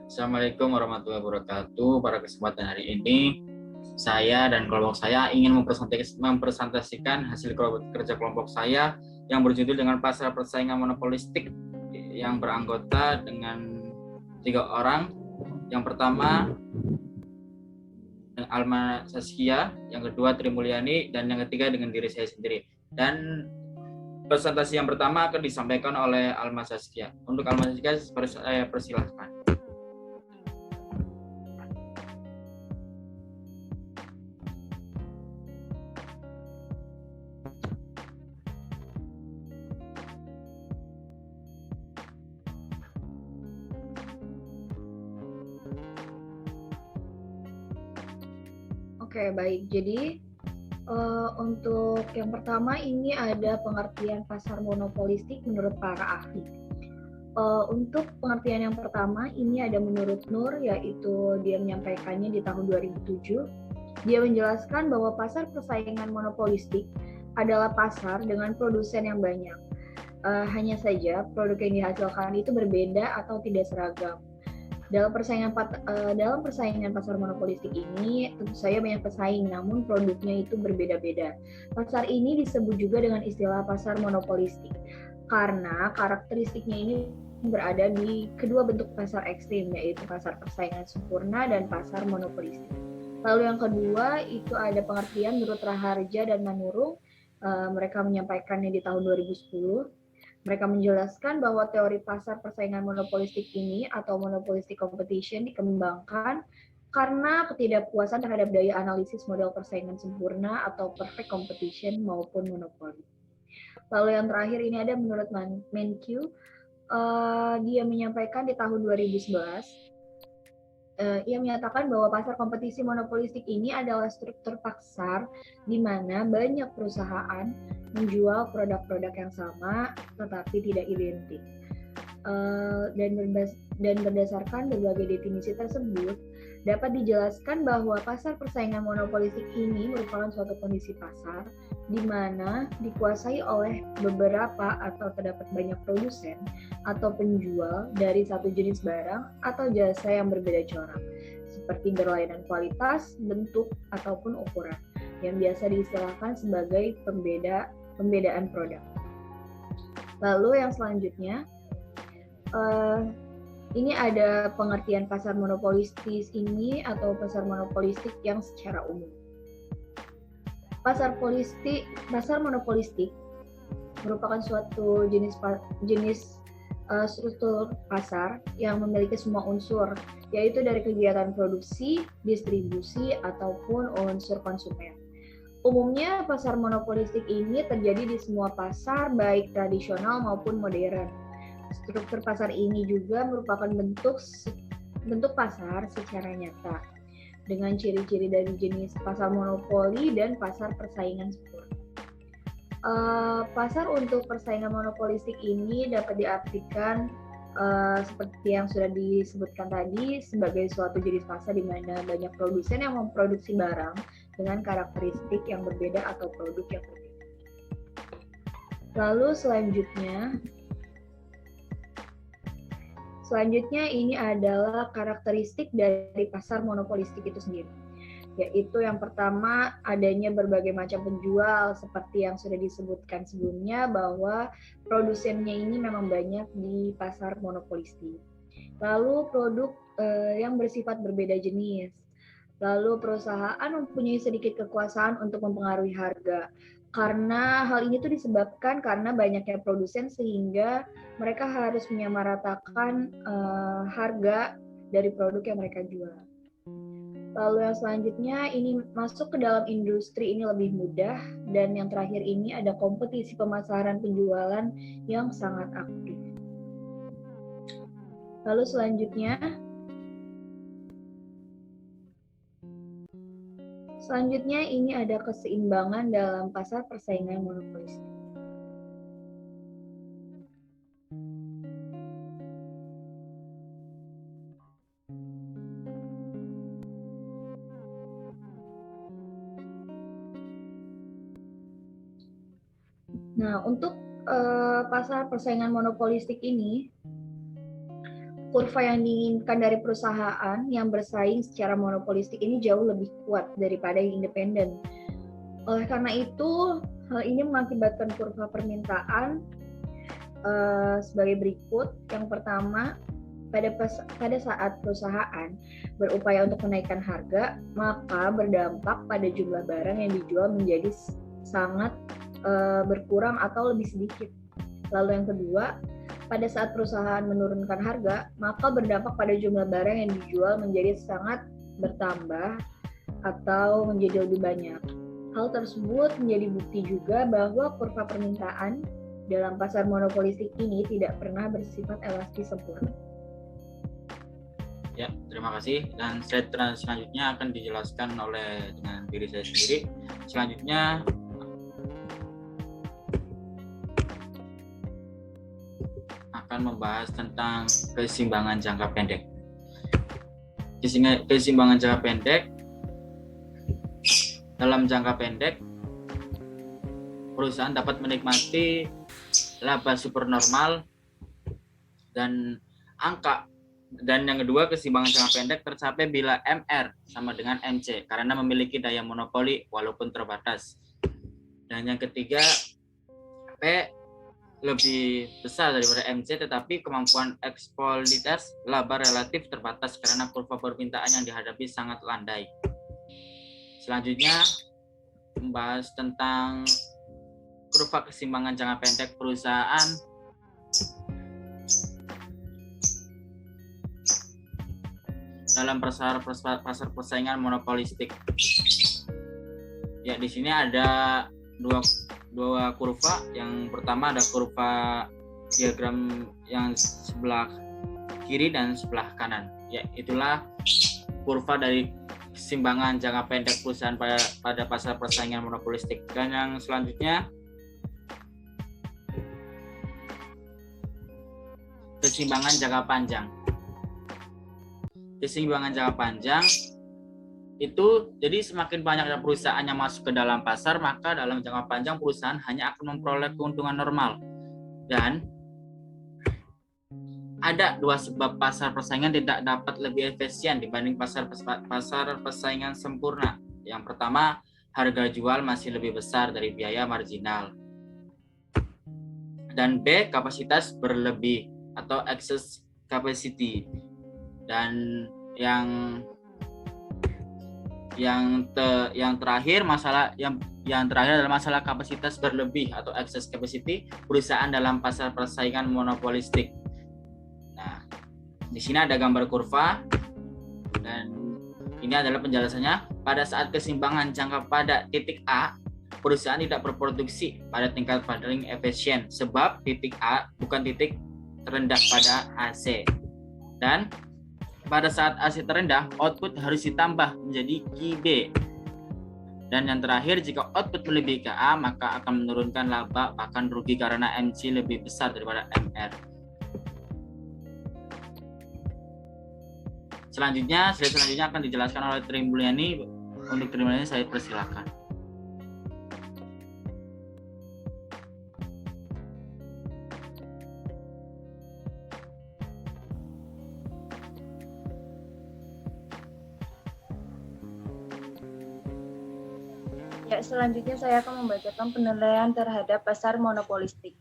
Assalamualaikum warahmatullahi wabarakatuh. Pada kesempatan hari ini, saya dan kelompok saya ingin mempresentasikan hasil kerja kelompok saya yang berjudul dengan pasar persaingan monopolistik yang beranggota dengan 3 orang. Yang pertama Alma Saskia, yang kedua Tri Mulyani, dan yang ketiga dengan diri saya sendiri. Dan presentasi yang pertama akan disampaikan oleh Alma Saskia. Untuk Alma Saskia, saya persilahkan. Oke, baik. Jadi untuk yang pertama ini ada pengertian pasar monopolistik menurut para ahli. Untuk pengertian yang pertama ini ada menurut Nur, yaitu dia menyampaikannya di tahun 2007. Dia menjelaskan bahwa pasar persaingan monopolistik adalah pasar dengan produsen yang banyak. Hanya saja produk yang dihasilkan itu berbeda atau tidak seragam. Dalam persaingan pasar monopolistik ini tentu saja banyak pesaing, namun produknya itu berbeda-beda. Pasar ini disebut juga dengan istilah pasar monopolistik karena karakteristiknya ini berada di kedua bentuk pasar ekstrim, yaitu pasar persaingan sempurna dan pasar monopolistik. Lalu yang kedua itu ada pengertian menurut Raharja dan Manurung. Mereka menyampaikannya di tahun 2010. Mereka menjelaskan bahwa teori pasar persaingan monopolistik ini atau monopolistic competition dikembangkan karena ketidakpuasan terhadap daya analisis model persaingan sempurna atau perfect competition maupun monopoli. Lalu yang terakhir ini ada menurut Mankiw. Dia menyampaikan di tahun 2011. Ia menyatakan bahwa pasar kompetisi monopolistik ini adalah struktur pasar di mana banyak perusahaan menjual produk-produk yang sama tetapi tidak identik. Dan berdasarkan berbagai definisi tersebut, dapat dijelaskan bahwa pasar persaingan monopolistik ini merupakan suatu kondisi pasar di mana dikuasai oleh beberapa atau terdapat banyak produsen atau penjual dari satu jenis barang atau jasa yang berbeda corak, seperti berlainan kualitas, bentuk, ataupun ukuran, yang biasa diistilahkan sebagai pembedaan produk. Lalu yang selanjutnya, ini ada pengertian pasar monopolistis ini atau pasar monopolistik yang secara umum. Pasar monopolistik merupakan suatu jenis struktur pasar yang memiliki semua unsur, yaitu dari kegiatan produksi, distribusi, ataupun unsur konsumen. Umumnya pasar monopolistik ini terjadi di semua pasar, baik tradisional maupun modern. Struktur pasar ini juga merupakan bentuk pasar secara nyata, dengan ciri-ciri dari jenis pasar monopoli dan pasar persaingan sempurna. Pasar untuk persaingan monopolistik ini dapat diartikan seperti yang sudah disebutkan tadi sebagai suatu jenis pasar di mana banyak produsen yang memproduksi barang dengan karakteristik yang berbeda atau produk yang berbeda. Lalu selanjutnya ini adalah karakteristik dari pasar monopolistik itu sendiri, yaitu yang pertama adanya berbagai macam penjual seperti yang sudah disebutkan sebelumnya bahwa produsennya ini memang banyak di pasar monopolistik. Lalu produk yang bersifat berbeda jenis. Lalu perusahaan mempunyai sedikit kekuasaan untuk mempengaruhi harga. Karena hal ini tuh disebabkan karena banyaknya produsen sehingga mereka harus menyamaratakan harga dari produk yang mereka jual. Lalu yang selanjutnya ini masuk ke dalam industri ini lebih mudah, dan yang terakhir ini ada kompetisi pemasaran penjualan yang sangat aktif. Lalu selanjutnya ini ada keseimbangan dalam pasar persaingan monopolistik. Nah, untuk pasar persaingan monopolistik ini, kurva yang diinginkan dari perusahaan yang bersaing secara monopolistik ini jauh lebih kuat daripada yang independen. Oleh karena itu, hal ini mengakibatkan kurva permintaan sebagai berikut. Yang pertama, pada saat perusahaan berupaya untuk menaikkan harga, maka berdampak pada jumlah barang yang dijual menjadi sangat berkurang atau lebih sedikit. Lalu yang kedua, pada saat perusahaan menurunkan harga, maka berdampak pada jumlah barang yang dijual menjadi sangat bertambah atau menjadi lebih banyak. Hal tersebut menjadi bukti juga bahwa kurva permintaan dalam pasar monopolistik ini tidak pernah bersifat elastis sempurna. Ya, terima kasih. Dan slide selanjutnya akan dijelaskan oleh dengan diri saya sendiri. Selanjutnya akan membahas tentang keseimbangan jangka pendek. Keseimbangan jangka pendek, dalam jangka pendek perusahaan dapat menikmati laba supernormal dan angka. Dan yang kedua, keseimbangan jangka pendek tercapai bila MR sama dengan MC karena memiliki daya monopoli walaupun terbatas. Dan yang ketiga, P lebih besar daripada MC tetapi kemampuan eksploitasi laba relatif terbatas karena kurva permintaan yang dihadapi sangat landai. Selanjutnya membahas tentang kurva keseimbangan jangka pendek perusahaan. Dalam pasar persaingan monopolistik. Ya, di sini ada dua kurva. Yang pertama ada kurva diagram yang sebelah kiri dan sebelah kanan. Ya, itulah kurva dari keseimbangan jangka pendek perusahaan pada pasar persaingan monopolistik. Dan yang selanjutnya keseimbangan jangka panjang. Keseimbangan jangka panjang itu jadi semakin banyaknya perusahaan yang masuk ke dalam pasar, maka dalam jangka panjang perusahaan hanya akan memperoleh keuntungan normal. Dan ada dua sebab pasar persaingan tidak dapat lebih efisien dibanding pasar persaingan sempurna. Yang pertama, harga jual masih lebih besar dari biaya marginal. Dan B, kapasitas berlebih atau excess capacity. Dan yang terakhir adalah masalah kapasitas berlebih atau excess capacity perusahaan dalam pasar persaingan monopolistik. Nah, di sini ada gambar kurva dan ini adalah penjelasannya. Pada saat keseimbangan jangka pada titik A, perusahaan tidak berproduksi pada tingkat paling efisien sebab titik A bukan titik terendah pada AC. Dan pada saat AC terendah, output harus ditambah menjadi QB. Dan yang terakhir, jika output melebihi KA, maka akan menurunkan laba, bahkan rugi karena MC lebih besar daripada MR. Slide selanjutnya akan dijelaskan oleh Tri Mulyani. Untuk Tri Mulyani saya persilakan. Ya, selanjutnya saya akan membacakan penilaian terhadap pasar monopolistik.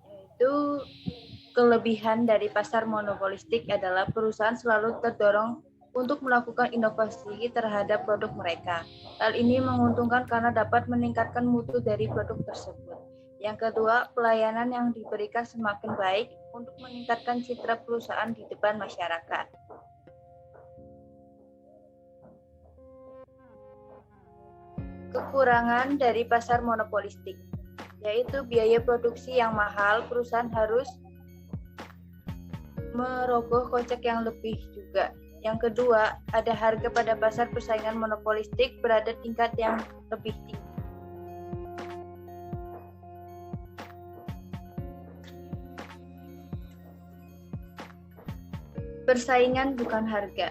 Yaitu kelebihan dari pasar monopolistik adalah perusahaan selalu terdorong untuk melakukan inovasi terhadap produk mereka. Hal ini menguntungkan karena dapat meningkatkan mutu dari produk tersebut. Yang kedua, pelayanan yang diberikan semakin baik untuk meningkatkan citra perusahaan di depan masyarakat. Kekurangan dari pasar monopolistik, yaitu biaya produksi yang mahal, perusahaan harus merogoh kocek yang lebih juga. Yang kedua, ada harga pada pasar persaingan monopolistik berada tingkat yang lebih tinggi. Persaingan bukan harga.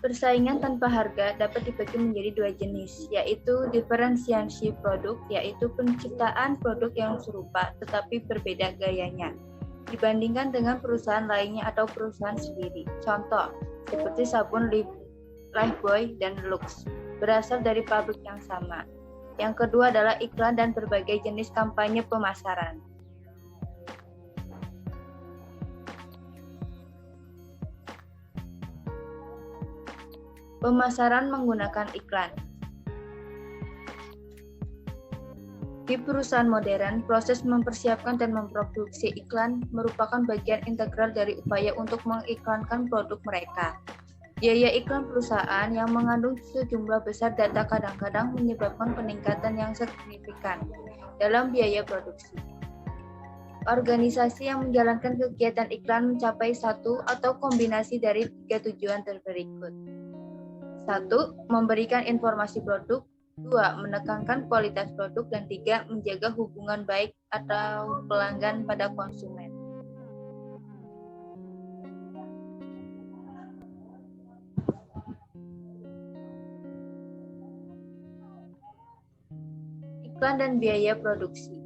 Persaingan tanpa harga dapat dibagi menjadi dua jenis, yaitu diferensiasi produk, yaitu penciptaan produk yang serupa tetapi berbeda gayanya, dibandingkan dengan perusahaan lainnya atau perusahaan sendiri. Contoh, seperti sabun Lifebuoy dan Lux, berasal dari pabrik yang sama. Yang kedua adalah iklan dan berbagai jenis kampanye pemasaran. Pemasaran menggunakan iklan. Di perusahaan modern, proses mempersiapkan dan memproduksi iklan merupakan bagian integral dari upaya untuk mengiklankan produk mereka. Biaya iklan perusahaan yang mengandung sejumlah besar data kadang-kadang menyebabkan peningkatan yang signifikan dalam biaya produksi. Organisasi yang menjalankan kegiatan iklan mencapai satu atau kombinasi dari tiga tujuan berikut. 1. Memberikan informasi produk. 2. Menekankan kualitas produk. Dan 3. Menjaga hubungan baik atau pelanggan pada konsumen. Iklan dan biaya produksi.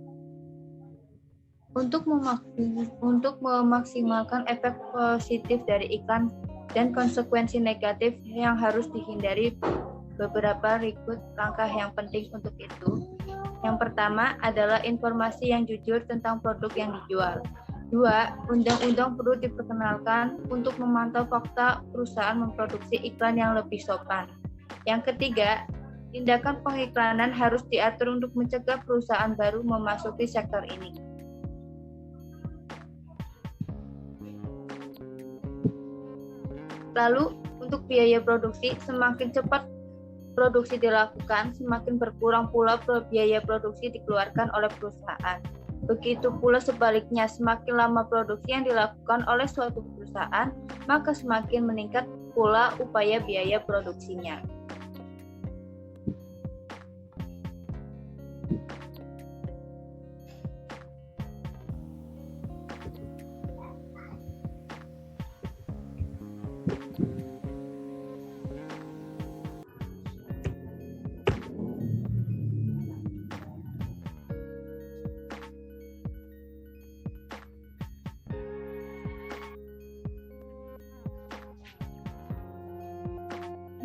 Untuk memaksimalkan efek positif dari iklan dan konsekuensi negatif yang harus dihindari, beberapa berikut langkah yang penting untuk itu. Yang pertama adalah informasi yang jujur tentang produk yang dijual. 2. Undang-undang perlu diperkenalkan untuk memantau fakta perusahaan memproduksi iklan yang lebih sopan. Yang ketiga, tindakan pengiklanan harus diatur untuk mencegah perusahaan baru memasuki sektor ini. Lalu, untuk biaya produksi, semakin cepat produksi dilakukan, semakin berkurang pula biaya produksi dikeluarkan oleh perusahaan. Begitu pula sebaliknya, semakin lama produksi yang dilakukan oleh suatu perusahaan, maka semakin meningkat pula upaya biaya produksinya.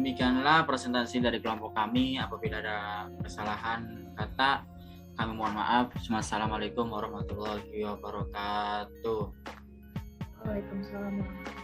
Demikianlah presentasi dari kelompok kami. Apabila ada kesalahan kata, kami mohon maaf. Wassalamualaikum warahmatullahi wabarakatuh. Waalaikumsalam warahmatullahi wabarakatuh.